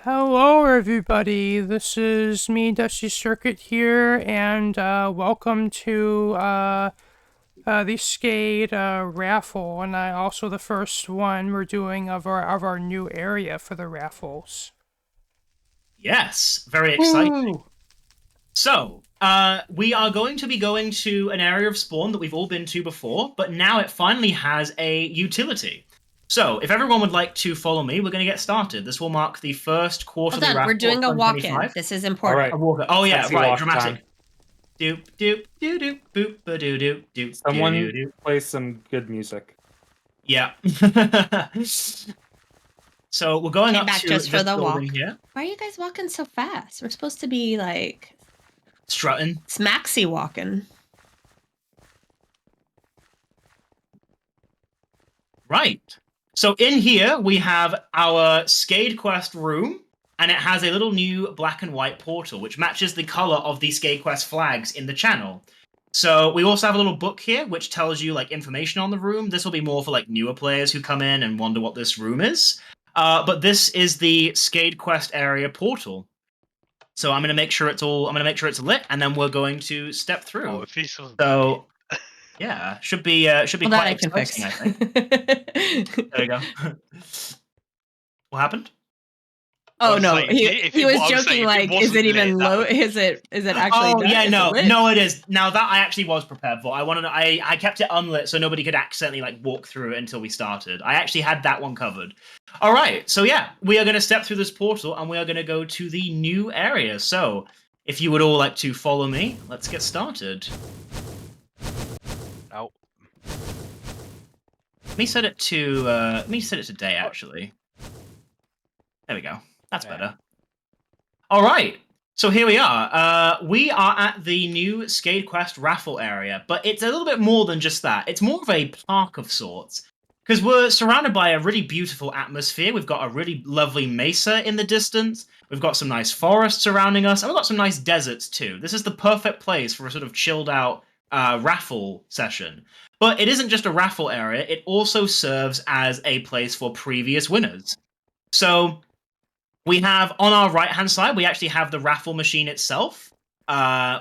Hello, everybody. This is me, Dusty Circuit here, and welcome to the Skade raffle. And also the first one we're doing of our new area for the raffles. Yes, very exciting. Woo! So, we are going to be going to an area of spawn that we've all been to before, but now it finally has a utility. So, if everyone would like to follow me, we're going to get started. This will mark the first Hold quarterly on, we're raffle of doing a walk-in. 2025. This is All important. right. A walker. Oh yeah, Sexy right. walk Dramatic. time. Doop doop doo doop boop ba doo doop doop doo doo Someone doo. play some good music. Yeah. So we're going Came up back to just for this the building walk. here. Why are you guys walking so fast? We're supposed to be like Strutting. smaxy walking. Right. So in here we have our Skade Quest room, and it has a little new black and white portal, which matches the color of the Skade Quest flags in the channel. So we also have a little book here, which tells you like information on the room. This will be more for like newer players who come in and wonder what this room is. But this is the Skade Quest area portal. So I'm going to make sure it's lit, and then we're going to step through. Oh, if he's so So yeah, should be Well, that quite I can fix. exciting, I think. There we go. What happened? Oh was no, like, he was joking. Like, is it even low? Is it actually? Oh done? yeah, Is no, it lit? no, it is. Now that I actually was prepared for. I kept it unlit so nobody could accidentally like walk through it until we started. I actually had that one covered. All right, so yeah, we are going to step through this portal and we are going to go to the new area. So if you would all like to follow me, let's get started. Oh, Let me set it to day actually. There we go. That's yeah. better. All right. So here we are. We are at the new Skade Quest raffle area, but it's a little bit more than just that. It's more of a park of sorts. Because we're surrounded by a really beautiful atmosphere. We've got a really lovely mesa in the distance. We've got some nice forests surrounding us, and we've got some nice deserts too. This is the perfect place for a sort of chilled out raffle session. But it isn't just a raffle area, it also serves as a place for previous winners. So we have on our right hand side, we actually have the raffle machine itself,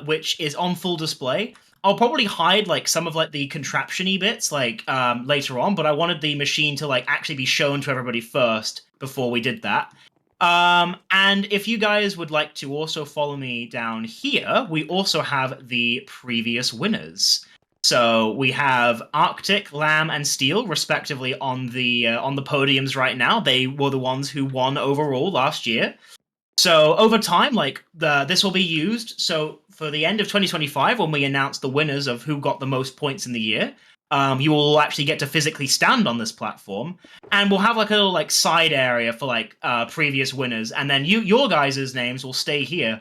which is on full display. I'll probably hide like some of like the contraption-y bits like later on, but I wanted the machine to like actually be shown to everybody first before we did that. And if you guys would like to also follow me down here, we also have the previous winners. So we have Arctic, Lamb, and Steel, respectively, on the podiums right now. They were the ones who won overall last year. So over time, like this will be used. So for the end of 2025, when we announce the winners of who got the most points in the year, you will actually get to physically stand on this platform, and we'll have like a little like side area for like previous winners, and then your guys' names will stay here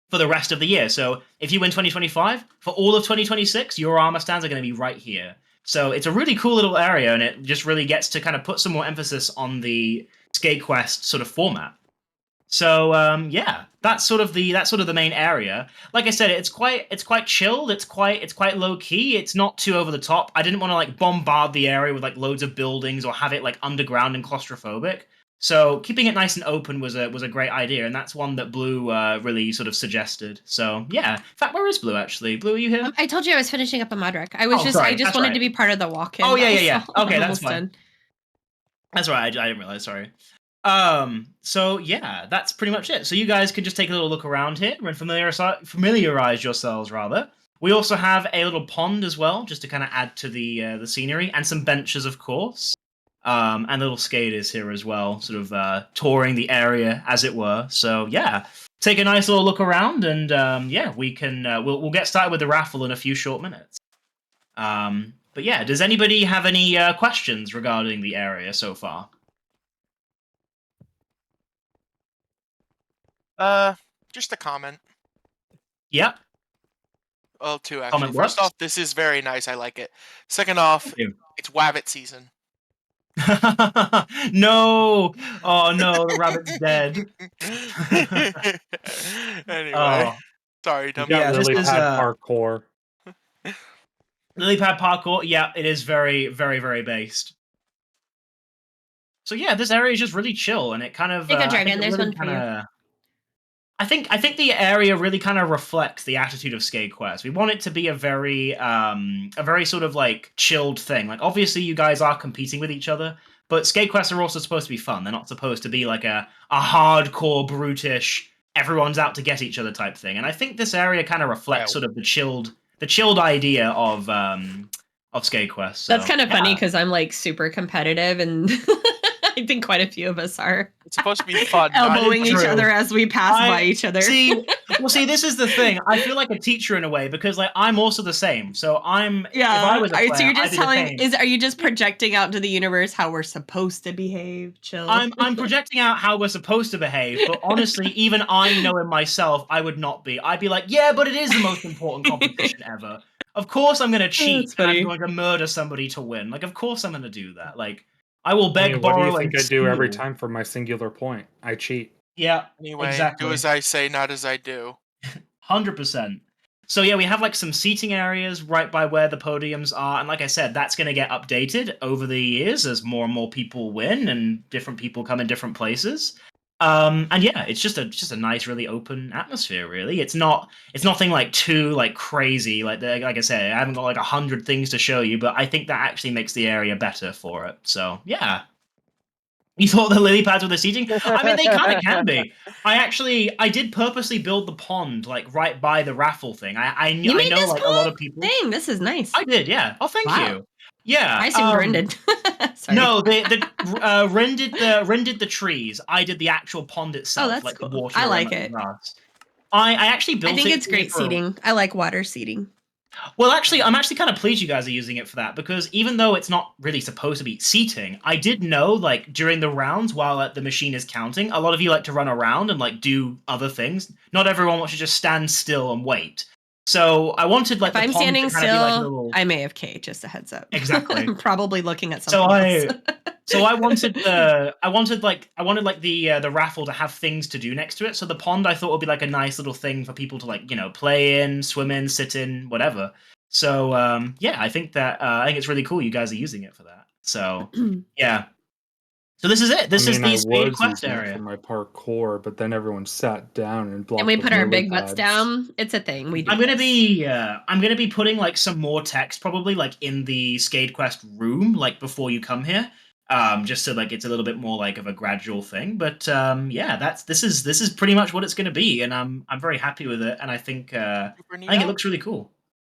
for the rest of the year. So if you win 2025, for all of 2026, your armor stands are going to be right here. So it's a really cool little area, and it just really gets to kind of put some more emphasis on the Skate Quest sort of format. So yeah, that's sort of the main area. Like I said, it's quite chilled. It's quite low key. It's not too over the top. I didn't want to like bombard the area with like loads of buildings or have it like underground and claustrophobic. So keeping it nice and open was a great idea, and that's one that Blue really sort of suggested. So yeah, in fact, where is Blue actually? Blue, are you here? I told you I was finishing up a mod rec. I Sorry, just that's wanted right. to be part of the walk-in. Oh yeah. Okay, I'm that's almost fine. done. That's right. I didn't realize. Sorry. So yeah, that's pretty much it. So you guys can just take a little look around here and familiarize yourselves rather. We also have a little pond as well, just to kind of add to the scenery, and some benches, of course. And little skaters here as well, sort of touring the area, as it were. So yeah, take a nice little look around, and yeah, we'll get started with the raffle in a few short minutes. But yeah, does anybody have any questions regarding the area so far? Just a comment. Yep. Well, two actually. Comment First works. off, this is very nice. I like it. Second off, it's Wabbit season. No! Oh no, the rabbit's dead. Anyway, Oh, sorry, You dumb. got Yeah, this lily is, pad parkour. lily pad parkour. Yeah, it is very, very, very based. So yeah, this area is just really chill, and it kind of. Take a I think dragon. it There's really one for you. kinda, I think the area really kind of reflects the attitude of Skade Quest. We want it to be a very sort of like chilled thing. Like obviously you guys are competing with each other, but Skade Quests are also supposed to be fun. They're not supposed to be like a hardcore, brutish, everyone's out to get each other type thing. And I think this area kind of reflects sort of the chilled idea of Skade Quest. So, That's kind of funny yeah. because I'm like super competitive, and I think quite a few of us are. It's supposed to be fun. Elbowing each true. other as we pass by each other. See, this is the thing. I feel like a teacher in a way because like I'm also the same. So I'm if I was a player, so you're just I'd be the same. are you just projecting out to the universe how we're supposed to behave? Chill. I'm projecting out how we're supposed to behave, but honestly, even I know in myself I would not be. I'd be like, yeah, but it is the most important competition ever. Of course I'm gonna cheat and I'm going to murder somebody to win. Like of course I'm gonna do that. Like I will beg, What do borrow, you think and I do every steal. time for my singular point? I cheat. Yeah, Anyway, exactly. do as I say, not as I do. 100%. So yeah, we have like some seating areas right by where the podiums are, and like I said, that's going to get updated over the years as more and more people win and different people come in different places. And yeah, it's just a nice, really open atmosphere. Really, it's nothing like too like crazy. Like I said, I haven't got like 100 things to show you, but I think that actually makes the area better for it. So yeah. You thought the lily pads were the seating? I mean, they kind of can be. I did purposely build the pond like right by the raffle thing. I knew You I made know this like a lot of people. Dang, this is nice. I did, yeah. Oh, thank Wow. you. Yeah. I assumed rendered. Sorry. No, they rendered the trees. I did the actual pond itself, that's like cool. the water. I like and it. the grass. I actually built it. I think it's great for- seating. I like water seating. Well, actually, I'm actually kind of pleased you guys are using it for that because even though it's not really supposed to be seating, I did know like during the rounds while the machine is counting, a lot of you like to run around and like do other things. Not everyone wants to just stand still and wait. So I wanted like If the I'm pond standing to kind still, of be like a little... I may have K. Just a heads up. Exactly. I'm probably looking at something else. So I wanted the raffle to have things to do next to it. So the pond I thought would be like a nice little thing for people to like, play in, swim in, sit in, whatever. So yeah, I think it's really cool you guys are using it for that. So yeah. So this is it. This is the Skade Quest area for my parkour, but then everyone sat down and blocked. And we the put our lily big butts pads. down. It's a thing. We do. I'm gonna be putting like some more text probably like in the Skade Quest room like before you come here. Just so like it's a little bit more like of a gradual thing. But yeah, this is pretty much what it's gonna be, and I'm very happy with it, and I think it looks really cool.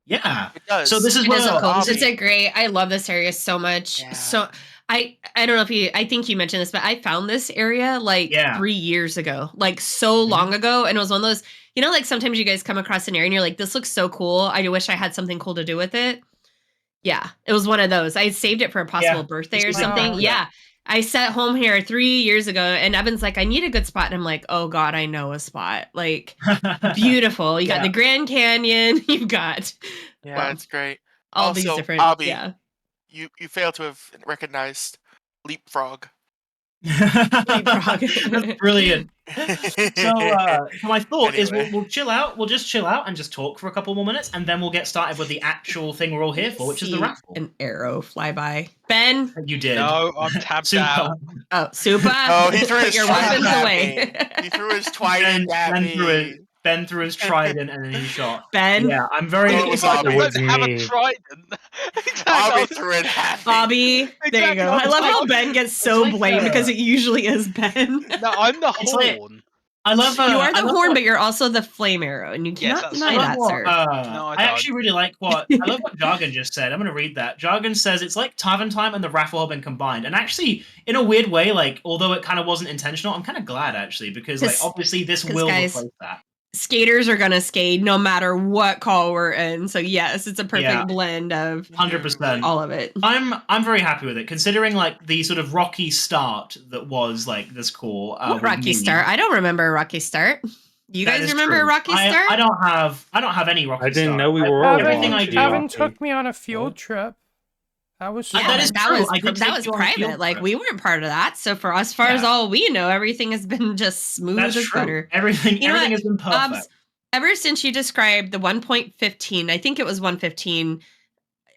Yeah, it does. So this is It is so cool. Bobby. It's a great. I love this area so much. Yeah. So I don't know if you. I think you mentioned this, but I found this area like 3 years ago, like so long ago, and it was one of those. Like sometimes you guys come across an area and you're like, "This looks so cool. I wish I had something cool to do with it." Yeah, it was one of those. I saved it for a possible birthday or something. Yeah. I sat home here 3 years ago, and Evan's like, I need a good spot. And I'm like, oh, God, I know a spot. Like, beautiful. You got the Grand Canyon. You've got... Yeah, it's great. All also, these different... Bobby, yeah. you fail to have recognized Leapfrog. Leapfrog. That's brilliant. So my thought is we'll chill out. We'll just chill out and just talk for a couple more minutes, and then we'll get started with the actual thing we're all here for, which is the raffle. An arrow fly by. Ben? You did. No, I'm tapped out. Oh, super. Oh, he threw his your trident weapons at away. me. He threw his trident at me. Ben threw his trident and then he shot. Ben? Yeah, I'm very Bobby. I don't have a trident. Bobby threw it at me. Bobby, there you go. I love how Ben gets so blamed because it usually is Ben. No, I'm the horn. I love you are the horn, but you're also the flame arrow, and you cannot deny that, sir. No, I actually really like I love what Jargon just said. I'm going to read that. Jargon says it's like Tavern Time and the Raffle have been combined, and actually, in a weird way, like although it kind of wasn't intentional, I'm kind of glad actually because like obviously this will replace that. Skaters are gonna skate no matter what call we're in. So yes, it's a perfect blend of 100%. all of it. I'm very happy with it, considering like the sort of rocky start that was like this call. What rocky start? I don't remember a rocky start. You guys remember a rocky start? I don't have any rocky start. I didn't know we were. Everything Evan took me on a field trip. That was that was private. Like we weren't part of that. So for us, far as all we know, everything has been just smooth as butter. Everything has been perfect. Ever since you described the 1.15, I think it was 115.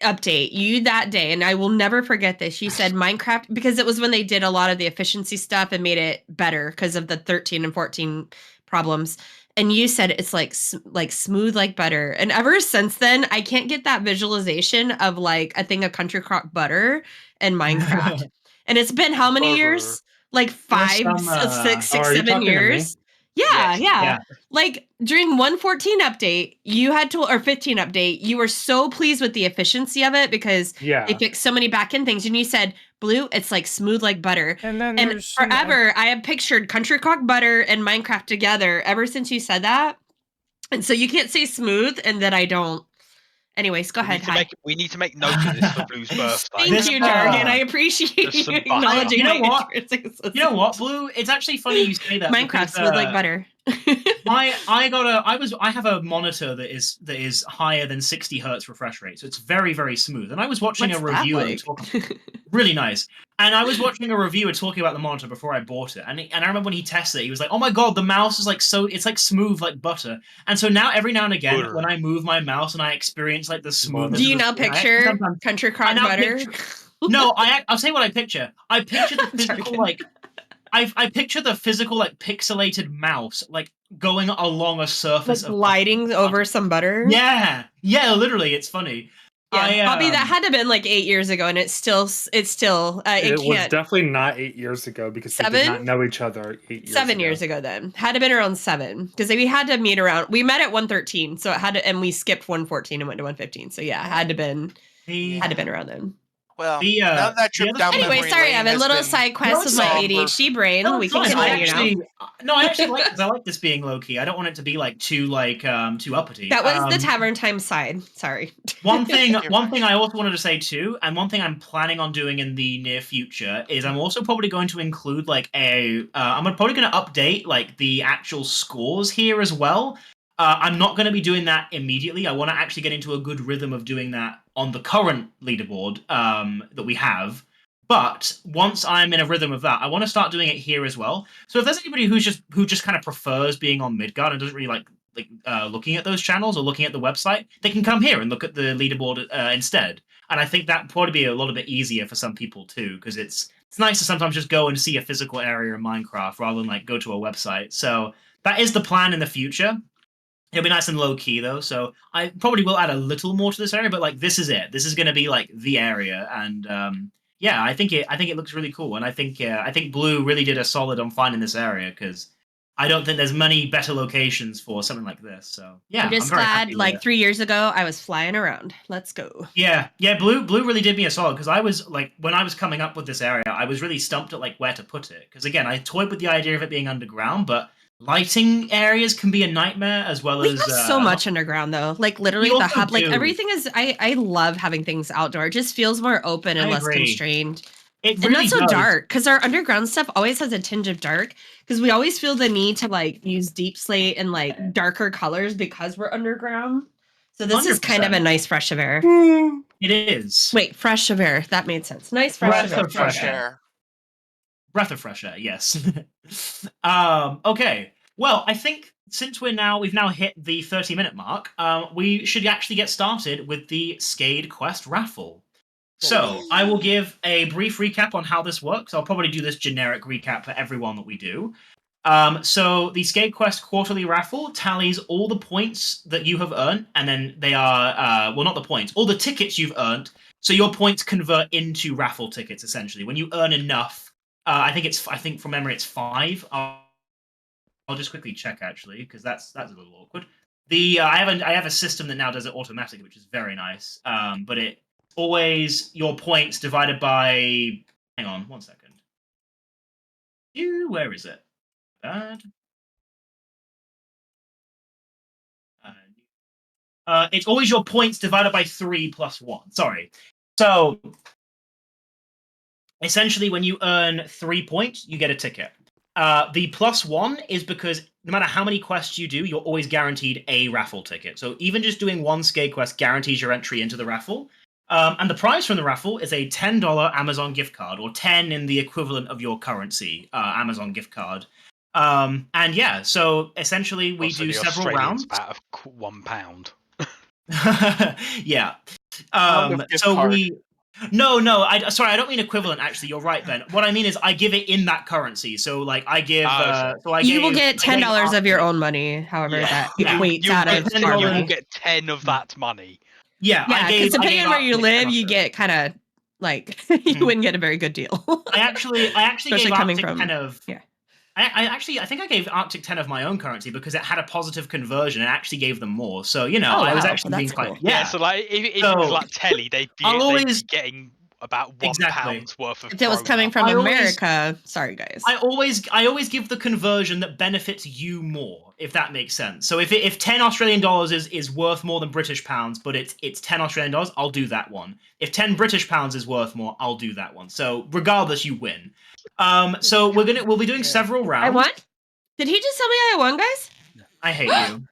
update, you that day, and I will never forget this. You said Minecraft, because it was when they did a lot of the efficiency stuff and made it better because of the 13 and 14 problems. And you said it's like smooth like butter. And ever since then, I can't get that visualization of like a thing of country crock butter in Minecraft. And it's been how many years? Like five, six, are you 7 talking to me? years. Yeah, Yes, yeah. Like during 114 update, you had to, or 15 update, you were so pleased with the efficiency of it because they fixed so many back-end things. And you said, Blue, it's like smooth like butter. And then And there's forever, I have pictured country crock butter and Minecraft together ever since you said that. And so you can't say smooth and that I don't. Anyways, go ahead. We need to make note of this for Blue's birthday. Thank you, Jargon. I appreciate There's you some butter. acknowledging You know my what? intrinsic. You know what, Blue? It's actually funny you say that. Minecraft because, smooth like butter. I have a monitor that is higher than 60 hertz refresh rate, so it's very, very smooth. And I was watching What's a reviewer that like? really nice. And I was watching a reviewer talking about the monitor before I bought it. And I remember when he tested it, he was like, "Oh my god, the mouse is like it's like smooth like butter." And so now every now and again, when I move my mouse and I experience like the smoothness. Do you of the now screen, picture country crock butter? No, I'll say what I picture. I picture the physical like. I picture the physical like pixelated mouse like going along a surface like of gliding over some butter. Yeah, literally, it's funny. Yeah, Bobby, that had to have been like 8 years ago, and it's still it was definitely not 8 years ago because we did not know each other 8 years 7 years ago. Then had to been around 7 because we had to meet around. We met at 113, so it had to, and we skipped 114 and went to 115. So yeah, had to been around then. Well, now that trip down anyway, memory sorry, lane Evan. has Little been side quest with my ADHD brain. No, we it's can fine. continue now. I actually like this. I like this being low key. I don't want it to be like too uppity. That was the tavern time side. Sorry. One thing I also wanted to say too, and one thing I'm planning on doing in the near future is I'm also probably going to include like I'm probably going to update like the actual scores here as well. I'm not going to be doing that immediately. I want to actually get into a good rhythm of doing that on the current leaderboard that we have. But once I'm in a rhythm of that, I want to start doing it here as well. So if there's anybody who just kind of prefers being on Midgard and doesn't really like looking at those channels or looking at the website, they can come here and look at the leaderboard instead. And I think that probably be a little bit easier for some people too, because it's nice to sometimes just go and see a physical area in Minecraft rather than like go to a website. So that is the plan in the future. It'll be nice and low key though, so I probably will add a little more to this area. But like, this is it. This is going to be like the area, and yeah, I think it looks really cool, and I think Blue really did a solid on finding this area because I don't think there's many better locations for something like this. So yeah, I'm just glad. Like 3 years ago, I was flying around. Let's go. Yeah. Blue really did me a solid because I was like, when I was coming up with this area, I was really stumped at like where to put it because again, I toyed with the idea of it being underground, but lighting areas can be a nightmare as well as have so much underground though. Like literally the hub, like everything is. I love having things outdoor. It just feels more open and less constrained. It really not so does. dark because our underground stuff always has a tinge of dark because we always feel the need to like use deep slate and like darker colors because we're underground. So this 100%. Is kind of a nice fresh of air. It is. Wait, fresh of air. That made sense. Nice fresh of air. Breath of fresh air, yes. Okay. Well, I think since we've now hit the 30-minute mark, we should actually get started with the Skade Quest Raffle. So I will give a brief recap on how this works. I'll probably do this generic recap for everyone that we do. So the Skade Quest Quarterly Raffle tallies all the points that you have earned, and then they are, well, not the points, all the tickets you've earned. So your points convert into raffle tickets, essentially. When you earn enough, I think from memory it's 5. I'll just quickly check actually because that's a little awkward. I have a system that now does it automatically, which is very nice. But it always your points divided by. Hang on 1 second. Where is it? Bad. It's always your points divided by 3 plus 1. Sorry. So essentially, when you earn 3 points, you get a ticket. The plus 1 is because no matter how many quests you do, you're always guaranteed a raffle ticket. So even just doing one Skade quest guarantees your entry into the raffle. And the prize from the raffle is a $10 Amazon gift card, or 10 in the equivalent of your currency Amazon gift card. And yeah, so essentially we do several rounds. About of £1. Yeah. gift So card. No, sorry, I don't mean equivalent. Actually, you're right, Ben. What I mean is, I give it in that currency. So, like, I give. You will get $10 of your own money, however that equates out of you money. will get 10 of that money. Yeah, because depending on where you live, you get kind of like you wouldn't get a very good deal. I actually especially gave coming Arctic from 10 of. Yeah. I think I gave Arctic 10 of my own currency because it had a positive conversion and actually gave them more. So, you know, I was actually being quite. Cool. Yeah, so like if it was like Telly, they'd be getting about £1 worth of. If it was coming from America, sorry guys. I always give the conversion that benefits you more, if that makes sense. So if 10 Australian dollars is worth more than British pounds, but it's 10 Australian dollars, I'll do that one. If 10 British pounds is worth more, I'll do that one. So regardless, you win. So we'll be doing several rounds. I won? Did he just tell me I won, guys? I hate you.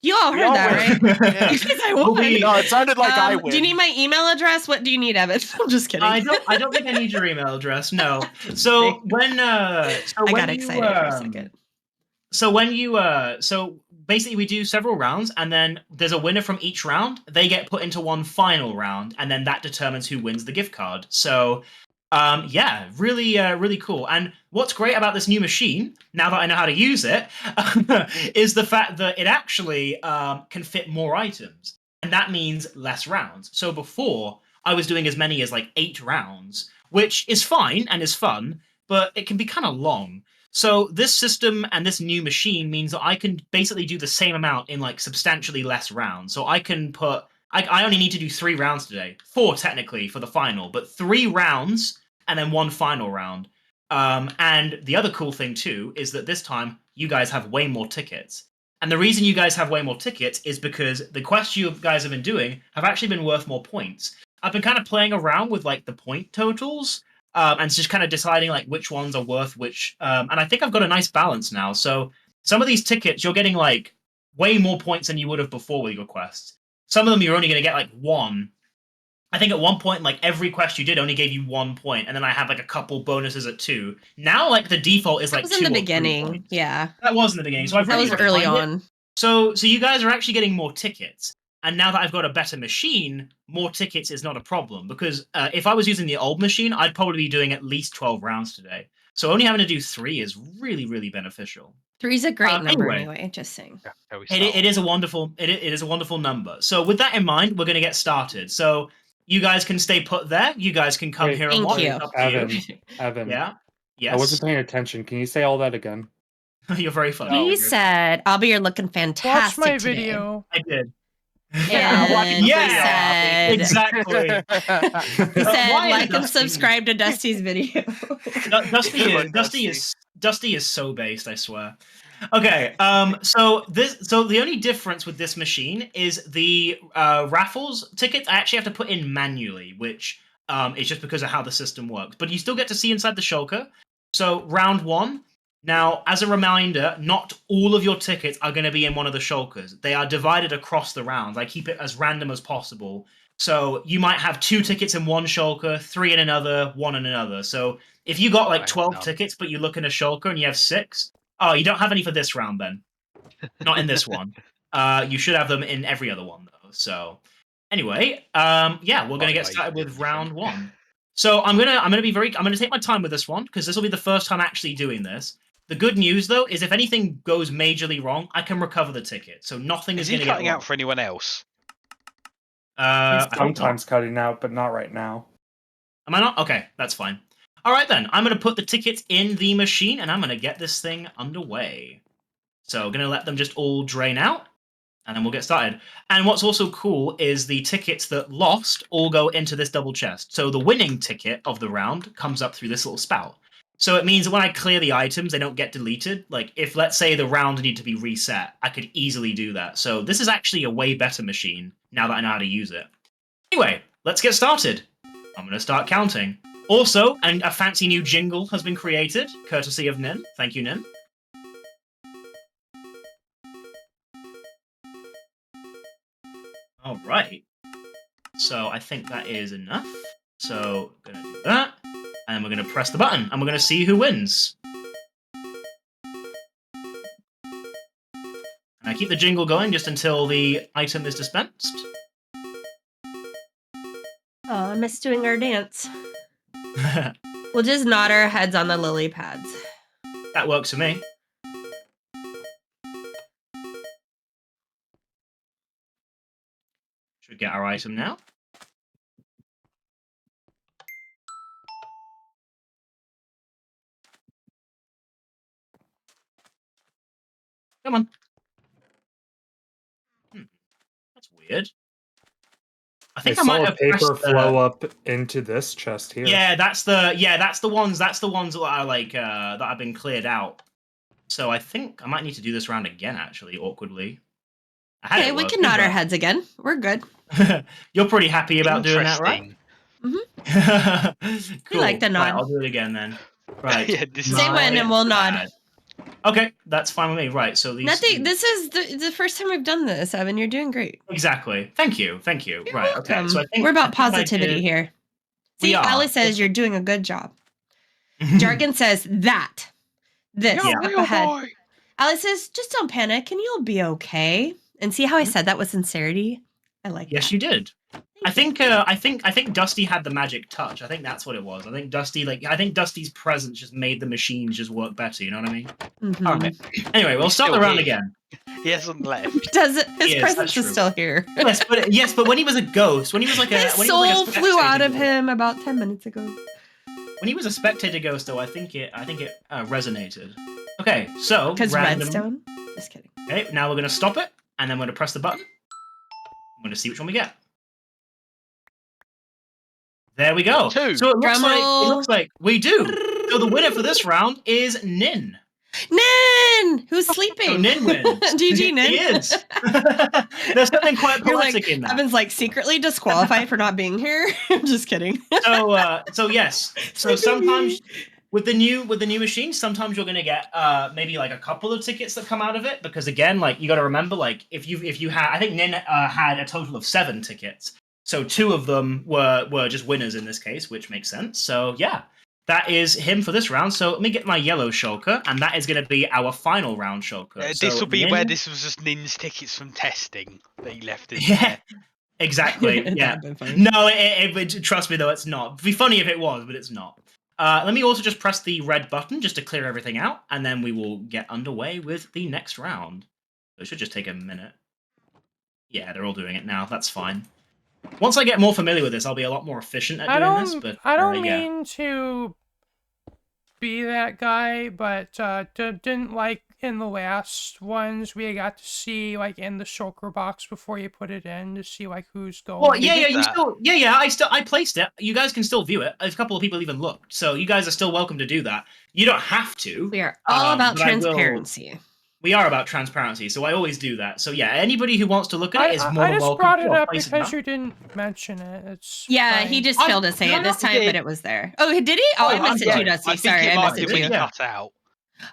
You all heard that, right? Yeah. You guys, I won. No, it sounded like I win. Do you need my email address? What do you need, Evan? I'm just kidding. I don't think I need your email address. No. So when I got excited for a second. So basically we do several rounds, and then there's a winner from each round. They get put into one final round, and then that determines who wins the gift card. So yeah, really cool. And what's great about this new machine, now that I know how to use it, is the fact that it actually can fit more items. And that means less rounds. So before, I was doing as many as like 8 rounds, which is fine and is fun, but it can be kind of long. So this system and this new machine means that I can basically do the same amount in like substantially less rounds. So I can put I only need to do 3 rounds today. 4 technically for the final, but 3 rounds and then 1 final round. And the other cool thing too is that this time you guys have way more tickets. And the reason you guys have way more tickets is because the quests you guys have been doing have actually been worth more points. I've been kind of playing around with like the point totals and just kind of deciding like which ones are worth which. And I think I've got a nice balance now. So some of these tickets you're getting like way more points than you would have before with your quests. Some of them you're only going to get like 1. I think at one point, like every quest you did only gave you 1 point, and then I had like a couple bonuses at 2. Now, like the default is like 2 in the beginning. Yeah, that was in the beginning. So that was early on. So you guys are actually getting more tickets, and now that I've got a better machine, more tickets is not a problem because if I was using the old machine, I'd probably be doing at least 12 rounds today. So only having to do 3 is really beneficial. 3 is a great number anyway. Just saying. Yeah, it is a wonderful number. So with that in mind, we're going to get started. So you guys can stay put there. You guys can come here and watch. Evan. Yeah. Yes. I wasn't paying attention. Can you say all that again? You're very funny. He said, "I'll be here looking fantastic." Watch my video. I did. Yeah, exactly. He said, "Like and subscribe to Dusty's video." Dusty is so based, I swear. Okay, so the only difference with this machine is the raffles tickets I actually have to put in manually, which is just because of how the system works. But you still get to see inside the shulker. So round 1. Now, as a reminder, not all of your tickets are going to be in one of the shulkers. They are divided across the rounds. I keep it as random as possible. So you might have 2 tickets in one shulker, 3 in another, 1 in another. So if you got like 12 tickets, but you look in a shulker and you have 6, oh, you don't have any for this round then. Not in this one. You should have them in every other one though. So anyway, yeah, we're gonna get started with round 1. So I'm gonna take my time with this one because this will be the first time actually doing this. The good news though is if anything goes majorly wrong, I can recover the ticket. So nothing is going to get cutting out for anyone else. Sometimes cutting out, but not right now. Am I not? Okay, that's fine. All right then, I'm going to put the tickets in the machine and I'm going to get this thing underway. So I'm going to let them just all drain out and then we'll get started. And what's also cool is the tickets that lost all go into this double chest. So the winning ticket of the round comes up through this little spout. So it means that when I clear the items, they don't get deleted. Like, if, let's say, the round needed to be reset, I could easily do that. So this is actually a way better machine, now that I know how to use it. Anyway, let's get started. I'm going to start counting. Also, a fancy new jingle has been created, courtesy of Nin. Thank you, Nin. All right. So I think that is enough. So I'm going to do that. And we're going to press the button, and we're going to see who wins. And I keep the jingle going just until the item is dispensed. miss doing our dance. We'll just nod our heads on the lily pads. That works for me. Should get our item now. Come on. That's weird. I think I might have paper flow up into this chest here. Yeah, that's the ones that are like that have been cleared out. So I think I might need to do this round again, actually, awkwardly. Okay, we can nod our heads again. We're good. You're pretty happy about doing that, right? Mm-hmm. Cool. We like the nod. Right, I'll do it again then. Right. Yeah, say when and we'll nod. Okay, that's fine with me. Right, so these. Nothing. This is the first time we've done this, Evan. You're doing great. Exactly. Thank you. You're right. welcome. Okay. So I think we're about positivity here. See, Alice says you're doing a good job. Jargon says that. This up ahead. Boy. Alice says, just don't panic and you'll be okay. And see how I said that with sincerity? I like that. Yes, you did. I think Dusty had the magic touch. I think that's what it was. I think Dusty's presence just made the machines just work better. You know what I mean? Mm-hmm. All right. Anyway, we'll start the round again. He hasn't left. His presence is still here. yes, but when he was a ghost, when he was like his soul flew out of him about 10 minutes ago. When he was a spectator ghost, though, I think it resonated. Okay, so because redstone. Just kidding. Okay, now we're gonna stop it, and then we're gonna press the button. I'm gonna see which one we get. There we go. 2. So it looks like we do. So the winner for this round is Nin. Nin! Who's sleeping? So Nin wins. GG, Nin. He is. There's something quite poetic in that. Evan's like secretly disqualified for not being here. I'm just kidding. So yes. So sometimes with the new machine, sometimes you're gonna get maybe like a couple of tickets that come out of it, because again, like you got to remember, like if you had, I think Nin had a total of 7 tickets. So 2 of them were just winners in this case, which makes sense. So yeah, that is him for this round. So let me get my yellow shulker, and that is going to be our final round shulker. This will be where this was just Nin's tickets from testing that he left in. Yeah, exactly. Yeah. No, trust me though, it's not. It'd be funny if it was, but it's not. Let me also just press the red button just to clear everything out, and then we will get underway with the next round. So it should just take a minute. Yeah, they're all doing it now. That's fine. Once I get more familiar with this, I'll be a lot more efficient at doing this. But I don't mean to be that guy, but didn't like in the last ones we got to see like in the shulker box before you put it in to see like who's going. Well, I placed it. You guys can still view it. A couple of people even looked, so you guys are still welcome to do that. You don't have to. We are all about transparency. We are about transparency, so I always do that. So yeah, anybody who wants to look at it is more than welcome. I just brought it up because you didn't mention it. It's fine. He just failed to say it this time, but it was there. Oh, did he? Oh, I missed it too, Dusty. Sorry, I missed it too. Cut out.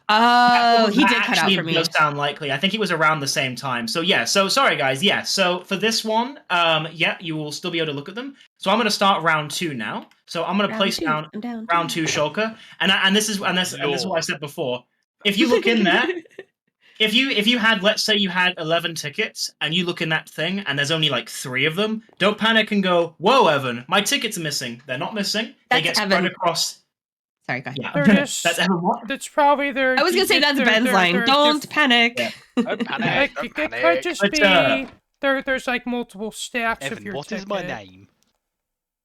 Oh, he did cut out for me. Does sound likely. I think it was around the same time. So yeah. So sorry, guys. Yeah. So for this one, you will still be able to look at them. So I'm going to start round 2 now. So I'm going to place down round 2 shulker, and this is what I said before. If you look in there. If you had, let's say you had 11 tickets and you look in that thing and there's only like 3 of them, don't panic and go, whoa, Evan, my tickets are missing. They're not missing. They get spread across. Sorry, go ahead. Yeah. That's Evan what? That's probably their... I was going to say that's Ben's line. Don't panic. Yeah. Don't panic. It could just be... There's like multiple stacks Evan, of your what ticket. is my name?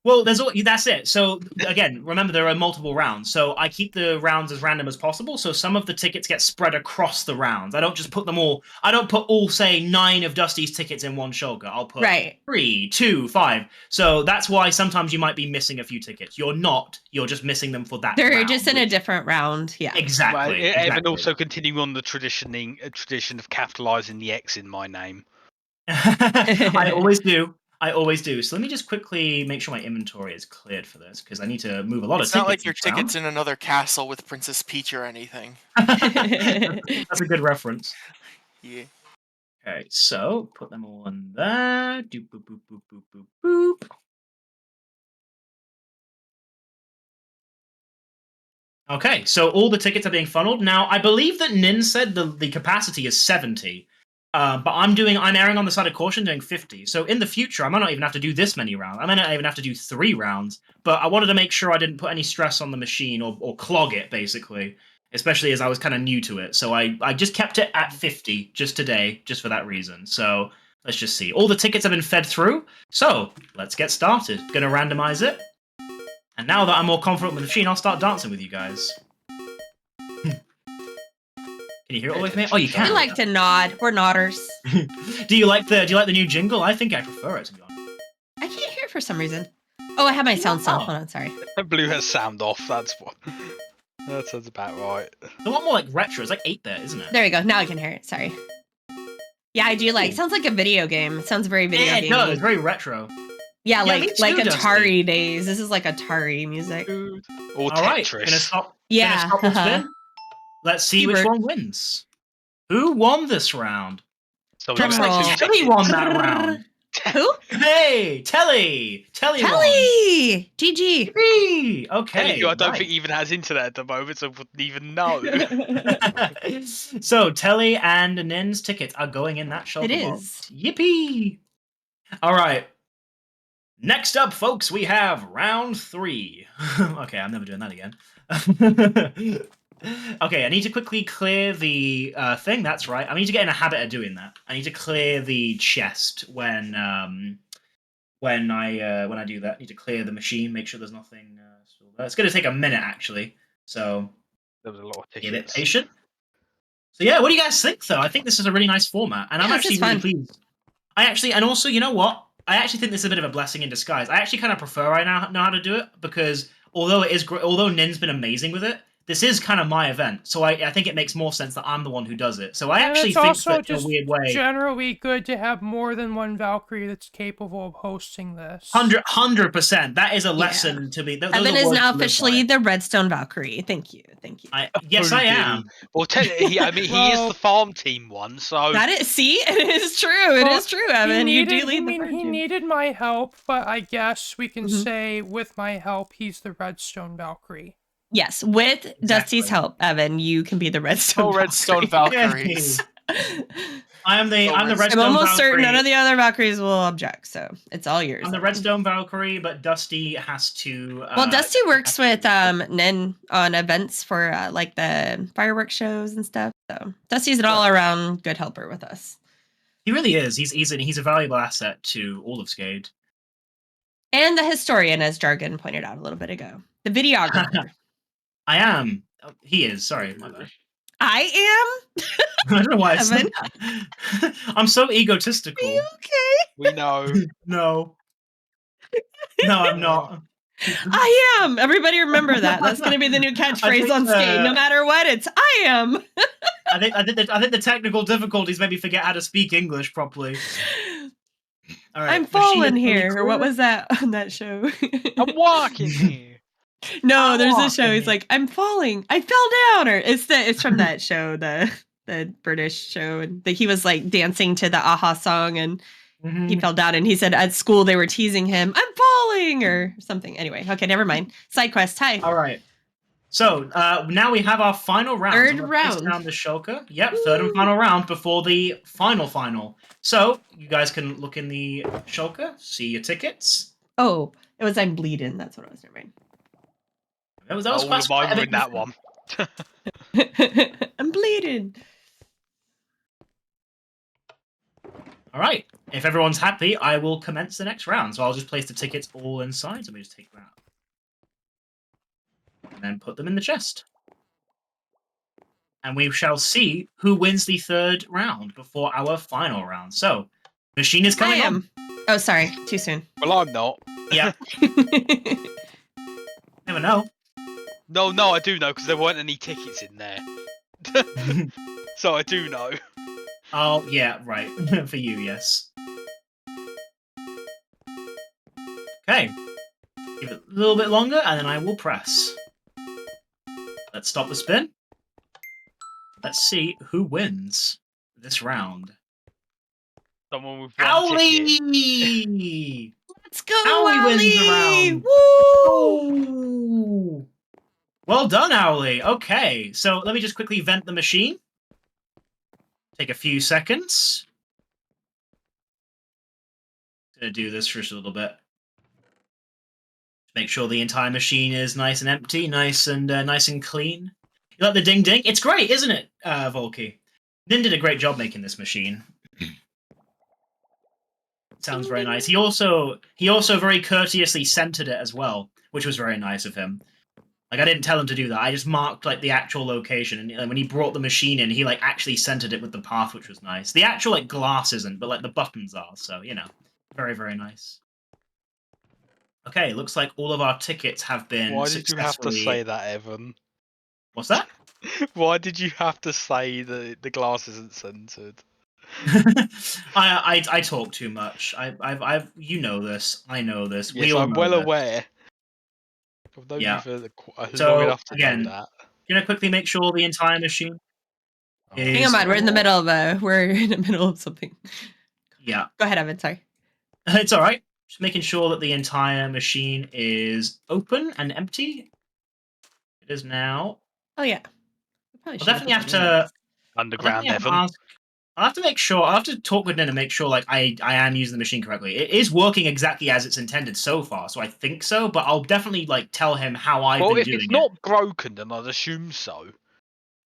Well, that's it. So again, remember there are multiple rounds. So I keep the rounds as random as possible. So some of the tickets get spread across the rounds. I don't just put them all. I don't put all, say, 9 of Dusty's tickets in one shulker. I'll put 3, 2, 5. So that's why sometimes you might be missing a few tickets. You're not. You're just missing them for that. They're just in a different round. Yeah. Exactly. Well, Evan also continuing on the tradition of capitalizing the X in my name. I always do. So let me just quickly make sure my inventory is cleared for this, because I need to move a lot of tickets. It's not like your ticket's in another castle with Princess Peach or anything. That's a good reference. Yeah. Okay, so put them all in there. Doop, boop, boop, boop, boop, boop, boop. Okay, so all the tickets are being funneled. Now, I believe that Nin said the capacity is 70. But I'm erring on the side of caution, doing 50. So in the future, I might not even have to do this many rounds. I might not even have to do 3 rounds. But I wanted to make sure I didn't put any stress on the machine or clog it, basically. Especially as I was kind of new to it. So I just kept it at 50 just today, just for that reason. So let's just see. All the tickets have been fed through. So let's get started. Gonna randomize it. And now that I'm more confident with the machine, I'll start dancing with you guys. Can you hear it all the way from here? Oh, you can. We like to nod. We're nodders. Do you like the new jingle? I think I prefer it, to be honest. I can't hear it for some reason. Oh, I have my sound off. Hold on, sorry. Blue has sound off. That's what. That sounds about right. It's a lot more like retro. It's like 8-bit, isn't it? There we go. Now I can hear it. Sorry. Yeah, I do like. Sounds like a video game. It sounds very video game. Yeah, it does. Very retro. Yeah, like Atari days. This is like Atari music. Or all Tetris. Right, gonna stop the spin. Let's see which one wins. Who won this round? So Telly won that round. Who? Hey, Telly won. GG. Okay. Telly, who I don't think even has internet at the moment, so wouldn't even know. So Telly and Nin's tickets are going in that shulker box. Yippee! All right. Next up, folks, we have round 3. Okay, I'm never doing that again. Okay, I need to quickly clear the thing. That's right. I need to get in a habit of doing that. I need to clear the chest when I do that. I need to clear the machine, make sure there's nothing still there. It's going to take a minute, actually. So there was a lot of tickets. Be a bit patient. So yeah, what do you guys think, though? I think this is a really nice format, and I'm actually really pleased. And also, you know what? I actually think this is a bit of a blessing in disguise. I actually kind of prefer I now know how to do it, because although Nin's been amazing with it, this is kind of my event, so I think it makes more sense that I'm the one who does it. So I actually think that in a weird way, generally good to have more than one Valkyrie that's capable of hosting this. 100%. That is a lesson to me. Evan is now officially the Redstone Valkyrie. Thank you. Yes, I am. Well, he is the farm team one, so that is. See, it is true. It is true, Evan. You do lead the farm team. He needed my help, but I guess we can say with my help, he's the Redstone Valkyrie. Yes, with Dusty's help, Evan, you can be the Redstone Valkyries. I'm the Redstone Valkyrie. I'm almost certain none of the other Valkyries will object, so it's all yours. I'm the Redstone Valkyrie, but Dusty has to... well, Dusty works with Nin on events for like the fireworks shows and stuff, so Dusty's an all-around good helper with us. He really is. He's a valuable asset to all of Skade. And the historian, as Jargon pointed out a little bit ago. The videographer. I am. Oh, he is. Sorry, my bad. I am? I don't know why I said that. I'm so egotistical. Are you okay? We know. No, I'm not. I am. Everybody remember that. That's going to be the new catchphrase on Skade. No matter what, it's I am. I think the technical difficulties made me forget how to speak English properly. All right, I'm falling here. Or what was that on that show? I'm walking here. No, there's a show. He's like, I'm falling. I fell down. Or it's from that show, the British show, and he was like dancing to the Aha song, and he fell down. And he said at school they were teasing him, I'm falling, or something. Anyway, okay, never mind. Side quest. Hi. All right. So now we have our final round. Third round. Around the shulker. Yep, third and final round before the final. So you guys can look in the shulker, see your tickets. Oh, it was I'm bleeding. That's what I was doing. That was quite in that one. I'm bleeding. All right. If everyone's happy, I will commence the next round. So I'll just place the tickets all inside. So we just take them out. And then put them in the chest. And we shall see who wins the third round before our final round. So, machine is coming on. Oh, sorry. Too soon. Well, I'm not. Yeah. Never know. No, I do know, because there weren't any tickets in there. So I do know. Oh, yeah, right. For you, yes. Okay. Give it a little bit longer, and then I will press. Let's stop the spin. Let's see who wins this round. Someone with one ticket. Let's go, Owlie wins the round. Woo! Well done, Owlie. Okay, so let me just quickly vent the machine. take a few seconds. Gonna do this for just a little bit. Make sure the entire machine is nice and empty, nice and clean. You like the ding ding? It's great, isn't it, Volky? Din did a great job making this machine. Sounds very nice. He also very courteously centered it as well, which was very nice of him. Like, I didn't tell him to do that. I just marked like the actual location, and when he brought the machine in, he like actually centered it with the path, which was nice. The actual like glass isn't, but like the buttons are. So very, very nice. Okay, looks like all of our tickets have been. Why did you have to say that, Evan? What's that? Why did you have to say the glass isn't centered? I talk too much. You know this. I know this. Yes, I'm well aware. I've known you for long enough to know that. Gonna quickly make sure the entire machine. Hang on, we're in the middle of something. Yeah. Go ahead, Evan. Sorry. It's all right. Just making sure that the entire machine is open and empty. It is now. Oh yeah. I'll definitely have to underground, Evan. I'll have to make sure. I'll have to talk with Nin and make sure like I am using the machine correctly. It is working exactly as it's intended so far, so I think so. But I'll definitely like tell him how I've been doing it. Well, if it's not broken, then I'd assume so.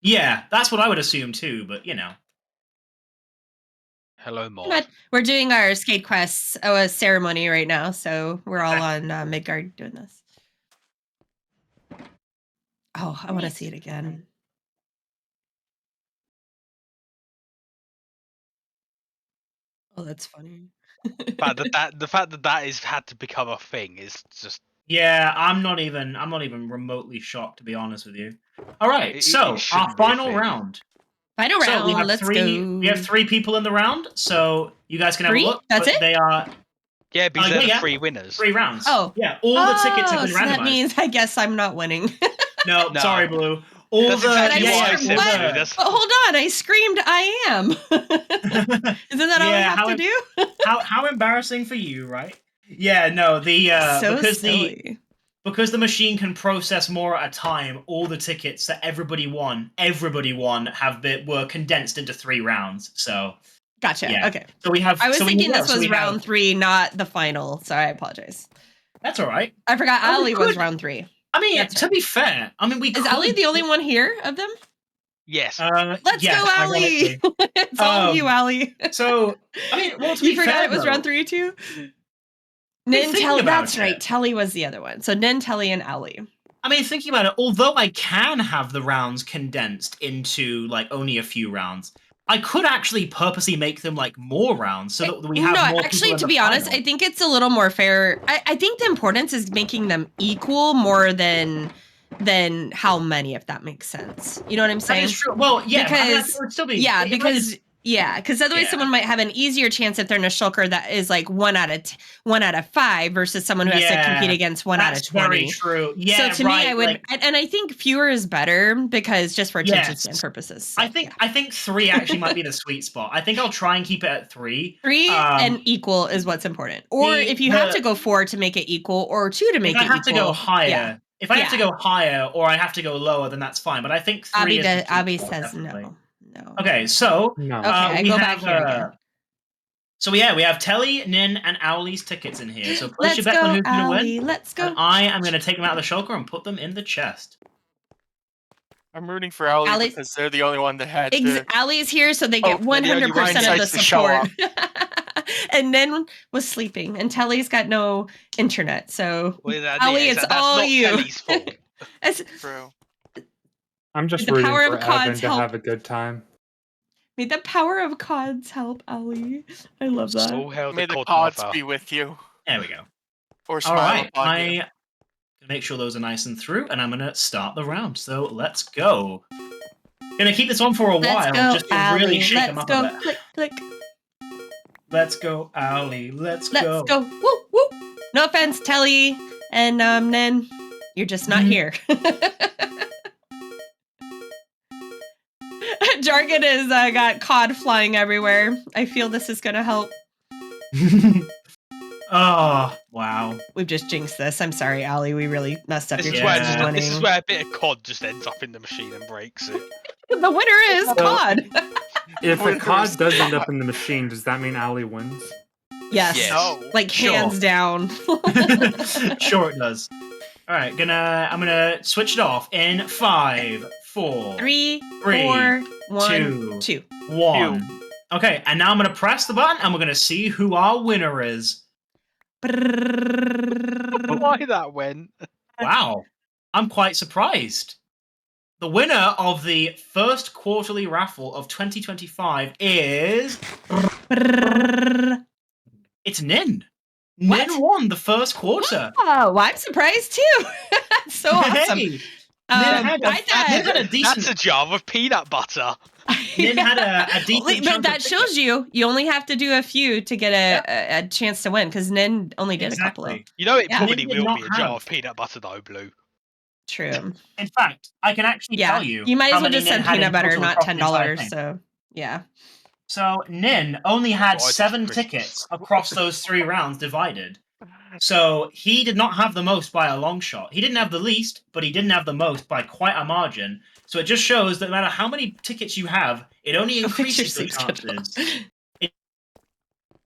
Yeah, that's what I would assume too. But Hello, Mod. We're doing our Skade Quests ceremony right now, so we're all on Midgard doing this. Oh, I want to see it again. Oh, that's funny. The fact that is had to become a thing is just. Yeah, I'm not even remotely shocked, to be honest with you. All right, so our final round. Final round. We have Let's go. We have 3 people in the round, so you guys can have a look. That's it. They are. Yeah, because they're the 3 winners. 3 rounds. Oh, yeah. All the tickets have been randomized. That means I guess I'm not winning. No, sorry, Blue. All That's the exactly what I said, Blue. But hold on, I screamed I am. Isn't that all I have to do? how embarrassing for you, right? Yeah, no, because the machine can process more at a time, all the tickets that everybody won were condensed into 3 rounds. So gotcha. Yeah. Okay. So we have. I was thinking this was round 3, not the final. Sorry, I apologize. That's all right. I forgot Ali was round 3. I mean, to be fair, I mean, is Ali the only one here of them? Yes. Let's go, Ali. It's all you, Ali. So, I mean, well, you forgot it was round 3 too? Nin, Telly, that's right. Telly was the other one. So Nin, Telly, and Ali. I mean, thinking about it, although I can have the rounds condensed into like only a few rounds, I could actually purposely make them like more rounds so that we have more people. Actually, to be honest, I think it's a little more fair. I think the importance is making them equal more than how many, if that makes sense. You know what I'm saying? That is true. Well, yeah, because it would still be, because otherwise someone might have an easier chance if they're in a shulker that is like 1 out of 5 versus someone who has to compete against 1 out of 20. Very true. Yeah. So to me, I would, and I think fewer is better because just for attention span purposes. So, I think 3 actually might be the sweet spot. I think I'll try and keep it at 3. 3 and equal is what's important. Or if you have to go 4 to make it equal, or 2 to make it equal. If I have to go higher. If I have to go higher or I have to go lower, then that's fine. But I think 3 is Abby says definitely. No. Okay, so okay, I go back here again. So we have Telly, Nin, and Owlie's tickets in here. So place your bet go, on who's going to win. Let's go. And I am going to take them out of the shulker and put them in the chest. I'm rooting for Owlie because they're the only one that had to... Owlie's here, so they get 100% of the support. And Nin was sleeping, and Telly's got no internet, so Owlie, it's all you. Telly's fault. True. I'm just rooting for Evan to have a good time. May the power of CODs help, Ali. I love that. May the CODs be with you. There we go. Or smile. All right, I'm going to make sure those are nice and through, and I'm going to start the round. So let's go. Going to keep this on for a while, just to really shake them up a bit. Click, click. Let's go, Ali. Let's go. Let's go. Woo, woo. No offense, Telly and Nin. You're just not here. Jargon has got COD flying everywhere. I feel this is going to help. Oh, wow. We've just jinxed this. I'm sorry, Ali. We really messed up your chances of winning. This is where a bit of COD just ends up in the machine and breaks it. The winner is COD. If a cod does end up in the machine, does that mean Allie wins? Yes. No. Like hands down. Sure it does. All right, I'm gonna switch it off in 5, 4, 3, 3, 4, 1, 2. 1. Okay, and now I'm gonna press the button, and we're gonna see who our winner is. Why that went? Wow, I'm quite surprised. The winner of the first quarterly raffle of 2025 is... It's Nin. What? Nin won the first quarter. Oh, well, I'm surprised too. That's so awesome. Hey, I Nin had a decent... That's a jar of peanut butter. Nin had a decent... But that shows you only have to do a few to get a chance to win, because Nin only did a couple of... You know, it probably Nin did will not be a jar have- of peanut butter though, Blue. True. In fact, I can actually tell you. You might how as well many just Nin send had in peanut butter, total not across the entire $10. thing. So, yeah. So Nin only had Oh, it's 7 Christmas. tickets across those 3 rounds divided. So he did not have the most by a long shot. He didn't have the least, but he didn't have the most by quite a margin. So it just shows that no matter how many tickets you have, it only increases your chances. It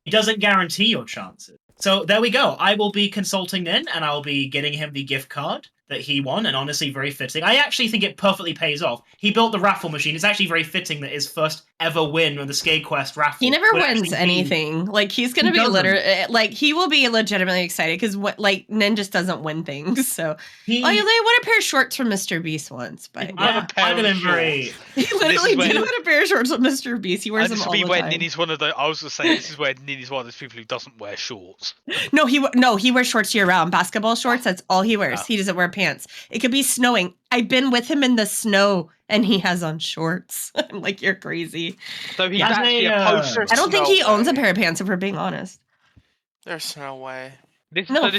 doesn't guarantee your chances. So there we go. I will be consulting Nin, and I'll be getting him the gift card that he won, and honestly, very fitting. I actually think it perfectly pays off. He built the raffle machine. It's actually very fitting that his first ever win on the Skade Quest raffle. He never wins anything. Like, he's going to be like, he will be legitimately excited because, like, Nin just doesn't win things. So, they won a pair of shorts from Mr. Beast once, but yeah, I'd have been very. He literally did win a pair of shorts from Mr. Beast. He wears them all the time. Ninny's one of the. I was going to say this is where Ninny's one of those people who doesn't wear shorts. No, he wears shorts year round. Basketball shorts. That's all he wears. He doesn't wear pants. It could be snowing. I've been with him in the snow, and he has on shorts. I'm like, you're crazy. So he's actually a poster. I don't think he owns a pair of pants, if we're being honest. There's no way. He's going to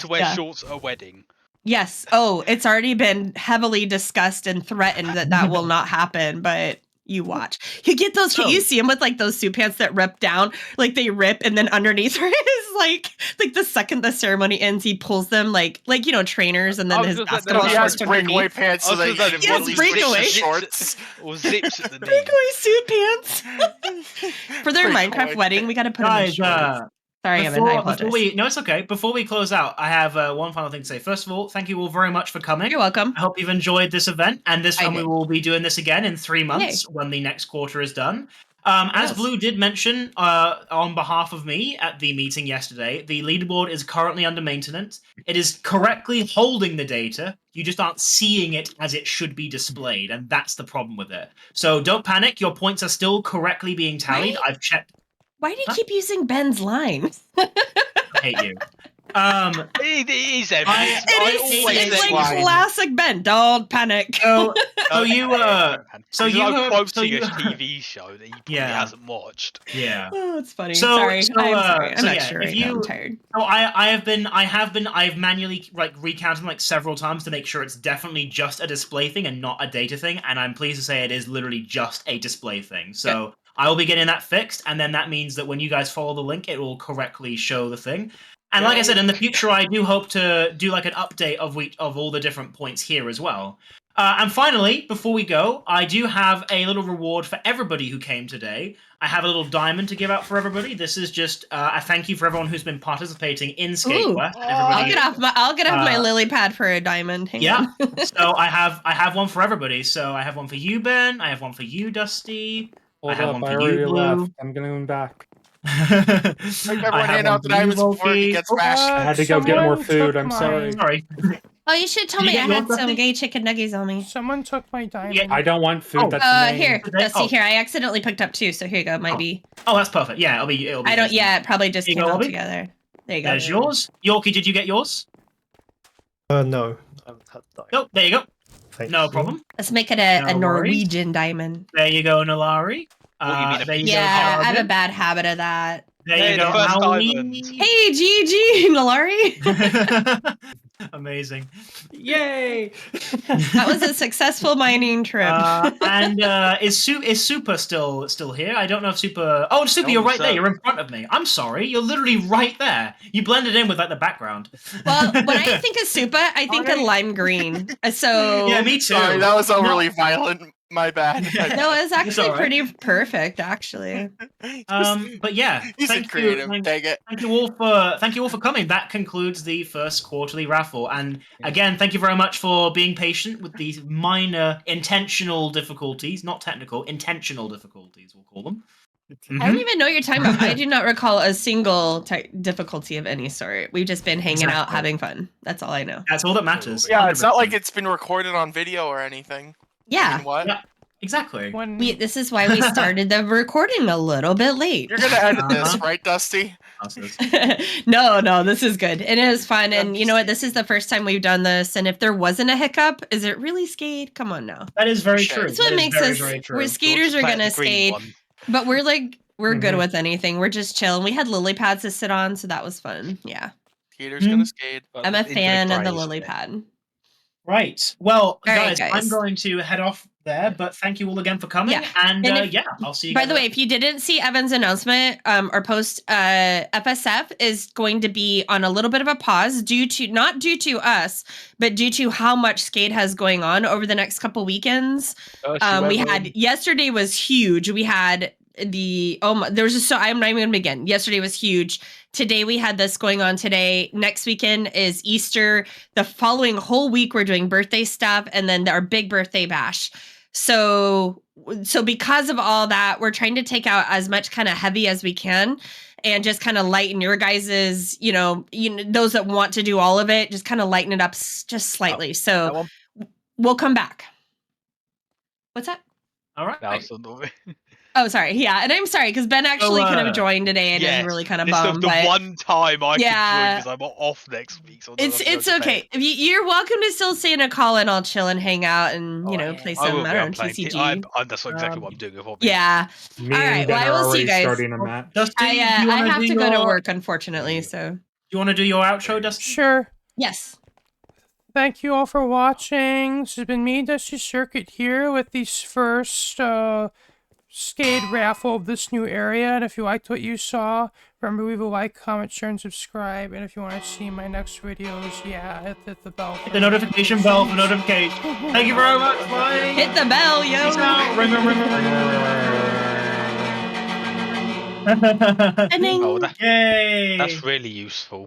wear shorts at a wedding. Yes. Oh, it's already been heavily discussed and threatened that will not happen, but you watch. You get those, you see him with like those suit pants that rip down, like they rip, and then underneath are his like the second the ceremony ends, he pulls them like trainers, and then his basketball shorts breakaway pants so that he can breakaway shorts or zips at the knee. Breakaway suit pants for their Minecraft wedding. We got to put them in shorts. Sorry, Evan, I apologize. No, it's okay. Before we close out, I have one final thing to say. First of all, thank you all very much for coming. You're welcome. I hope you've enjoyed this event, and we will be doing this again in 3 months when the next quarter is done. As Blue did mention on behalf of me at the meeting yesterday, the leaderboard is currently under maintenance. It is correctly holding the data. You just aren't seeing it as it should be displayed, and that's the problem with it. So don't panic. Your points are still correctly being tallied. I've checked. Why do you keep using Ben's line? I hate you. It is Evan. It's like classic Ben. Don't panic. He's quoting a TV show that he probably hasn't watched. Yeah. Oh, it's funny. Sorry. I'm sorry. I'm not sure. I'm tired. So I have manually recounted several times to make sure it's definitely just a display thing and not a data thing. And I'm pleased to say it is literally just a display thing. So. Good. I will be getting that fixed, and then that means that when you guys follow the link, it will correctly show the thing. And like I said, in the future, I do hope to do like an update of all the different points here as well. And finally, before we go, I do have a little reward for everybody who came today. I have a little diamond to give out for everybody. This is just a thank you for everyone who's been participating in Skade Quest. I'll get off my lily pad for a diamond. Hang on. So I have one for everybody. So I have one for you, Ben. I have one for you, Dusty. Hold up, I already left. I'm going back. Everyone hand out the diamonds before he gets bashed. I had to go get more food. I'm sorry. Oh, you should tell me I had some gay chicken nuggets on me. Someone took my diamond. I don't want food. That's here, Dusty. Here, I accidentally picked up 2, so here you go. Might be. Oh, that's perfect. Yeah, it'll be. I don't. Yeah, it probably just came all together. There you go. There's yours. Yorkie, did you get yours? No. Oh, there you go. No problem. Let's make it a Norwegian diamond. There you go, Nalari. I have a bad habit of that. There you go, Howie. Hey, GG, Nalari. Amazing. Yay! That was a successful mining trip. And is Super still here? I don't know if Super... Oh, Super, you're right there. You're in front of me. I'm sorry. You're literally right there. You blended in with the background. Well, when I think of Super, I think of lime green. So... Yeah, me too. Sorry, that was overly violent. My bad. No, it's actually pretty perfect, actually. But yeah, thank you all for coming. That concludes the first quarterly raffle. And again, thank you very much for being patient with these minor intentional difficulties, not technical, intentional difficulties, we'll call them. I don't even know what you're talking about. I do not recall a single difficulty of any sort. We've just been hanging out, having fun. That's all I know. That's all that matters. Yeah, it's not like it's been recorded on video or anything. Yeah. What? Yeah, exactly. This is why we started the recording a little bit late. You're gonna edit this, right, Dusty? No, this is good. It is fun, and you know what? This is the first time we've done this, and if there wasn't a hiccup, is it really Skade? Come on now. That is very true. That's what makes us. We're skaters are gonna skate, but we're good with anything. We're just chilling. We had lily pads to sit on, so that was fun. Yeah. Skaters gonna skate. I'm a fan of the lily pad. Right. Well, guys, I'm going to head off there, but thank you all again for coming. Yeah. And I'll see you guys. By the way, if you didn't see Evan's announcement or post, FSF is going to be on a little bit of a pause not due to us, but due to how much skate has going on over the next couple weekends. Yesterday was huge. We had I'm not even going to begin. Yesterday was huge. Today we had this going on today. Next weekend is Easter. The following whole week we're doing birthday stuff, and then our big birthday bash. So because of all that, we're trying to take out as much kind of heavy as we can and just kind of lighten your guys's, those that want to do all of it, just kind of lighten it up just slightly. So we'll come back. What's that? All right. Oh, sorry. Yeah, and I'm sorry because Ben actually could have joined today and is really kind of bummed. This is the one time I can join because I'm off next week. So it's okay. You're welcome to still stay in a call and I'll chill and hang out and play some TCG. That's exactly what I'm doing. Yeah. All right. Well, I will see you guys. Starting a match. Dustin, I have to go to work, unfortunately. So. Do you want to do your outro, Dustin? Sure. Yes. Thank you all for watching. This has been me, Dusty Circuit, here with these first Skade raffle of this new area. And if you liked what you saw, remember leave a like, comment, share, and subscribe. And if you want to see my next videos, hit the bell. Hit the notification bell for notifications. Thank you very much. Bye. Hit the bell, yo. Peace out. Ring. Oh, Yay. That's really useful.